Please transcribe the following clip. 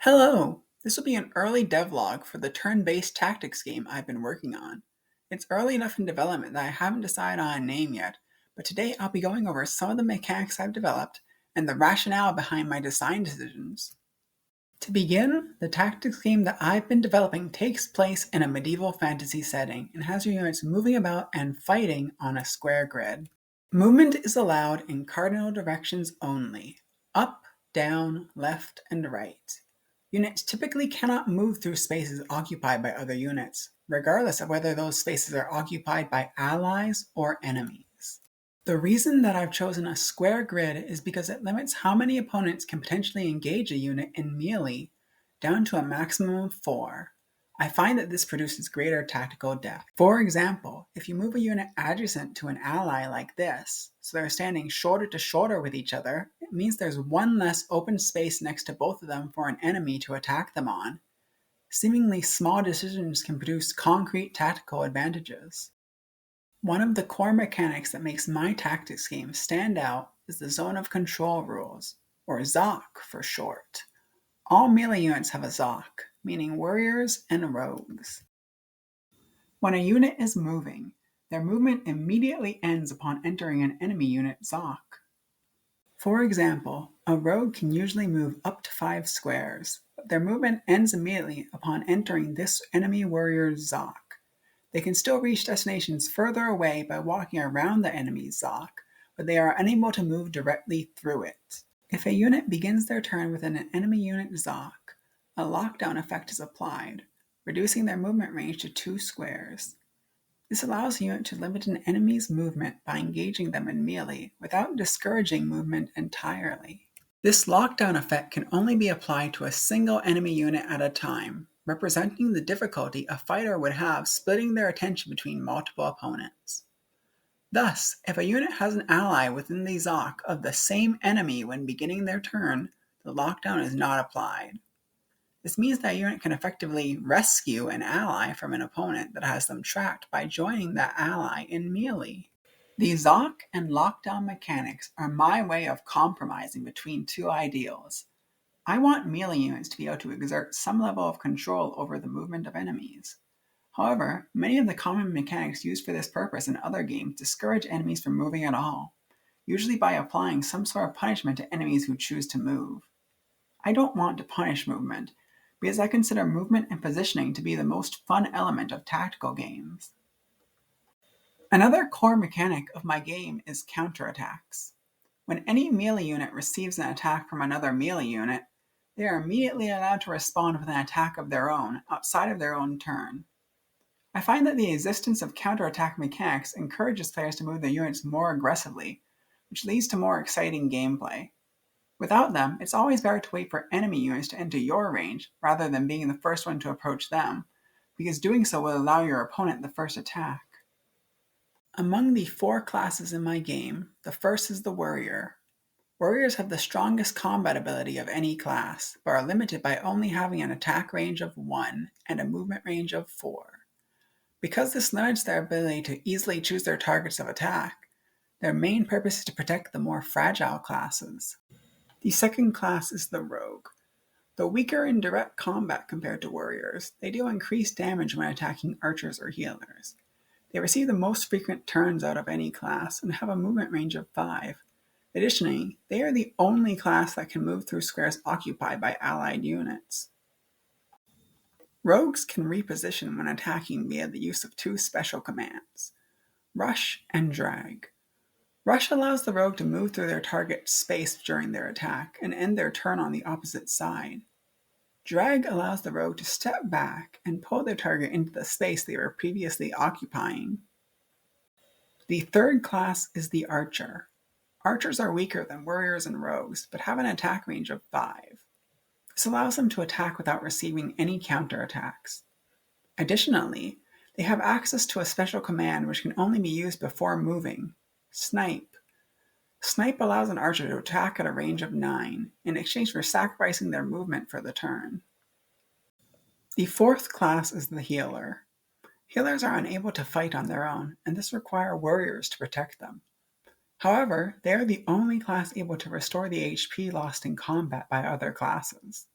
Hello! This will be an early devlog for the turn-based tactics game I've been working on. It's early enough in development that I haven't decided on a name yet, but today I'll be going over some of the mechanics I've developed and the rationale behind my design decisions. To begin, the tactics game that I've been developing takes place in a medieval fantasy setting and has your units moving about and fighting on a square grid. Movement is allowed in cardinal directions only: up, down, left, and right. Units typically cannot move through spaces occupied by other units, regardless of whether those spaces are occupied by allies or enemies. The reason that I've chosen a square grid is because it limits how many opponents can potentially engage a unit in melee down to a maximum of 4. I find that this produces greater tactical depth. For example, if you move a unit adjacent to an ally like this, so they're standing shoulder to shoulder with each other, it means there's one less open space next to both of them for an enemy to attack them on. Seemingly small decisions can produce concrete tactical advantages. One of the core mechanics that makes my tactics game stand out is the zone of control rules, or ZOC for short. All melee units have a ZOC, meaning warriors and rogues. When a unit is moving, their movement immediately ends upon entering an enemy unit ZOC. For example, a rogue can usually move up to 5 squares, but their movement ends immediately upon entering this enemy warrior's ZOC. They can still reach destinations further away by walking around the enemy's ZOC, but they are unable to move directly through it. If a unit begins their turn within an enemy unit ZOC, a lockdown effect is applied, reducing their movement range to 2 squares. This allows the unit to limit an enemy's movement by engaging them in melee without discouraging movement entirely. This lockdown effect can only be applied to a single enemy unit at a time, representing the difficulty a fighter would have splitting their attention between multiple opponents. Thus, if a unit has an ally within the ZOC of the same enemy when beginning their turn, the lockdown is not applied. This means that a unit can effectively rescue an ally from an opponent that has them trapped by joining that ally in melee. The ZOC and lockdown mechanics are my way of compromising between two ideals. I want melee units to be able to exert some level of control over the movement of enemies. However, many of the common mechanics used for this purpose in other games discourage enemies from moving at all, usually by applying some sort of punishment to enemies who choose to move. I don't want to punish movement, because I consider movement and positioning to be the most fun element of tactical games. Another core mechanic of my game is counterattacks. When any melee unit receives an attack from another melee unit, they are immediately allowed to respond with an attack of their own outside of their own turn. I find that the existence of counterattack mechanics encourages players to move their units more aggressively, which leads to more exciting gameplay. Without them, it's always better to wait for enemy units to enter your range rather than being the first one to approach them, because doing so will allow your opponent the first attack. Among the 4 classes in my game, the first is the warrior. Warriors have the strongest combat ability of any class, but are limited by only having an attack range of 1 and a movement range of 4. Because this limits their ability to easily choose their targets of attack, their main purpose is to protect the more fragile classes. The second class is the rogue. Though weaker in direct combat compared to warriors, they deal increased damage when attacking archers or healers. They receive the most frequent turns out of any class and have a movement range of 5. Additionally, they are the only class that can move through squares occupied by allied units. Rogues can reposition when attacking via the use of 2 special commands: Rush and Drag. Rush allows the rogue to move through their target's space during their attack and end their turn on the opposite side. Drag allows the rogue to step back and pull their target into the space they were previously occupying. The third class is the archer. Archers are weaker than warriors and rogues, but have an attack range of 5. This allows them to attack without receiving any counterattacks. Additionally, they have access to a special command which can only be used before moving: Snipe. Snipe allows an archer to attack at a range of 9, in exchange for sacrificing their movement for the turn. The fourth class is the healer. Healers are unable to fight on their own, and thus require warriors to protect them. However, they are the only class able to restore the HP lost in combat by other classes.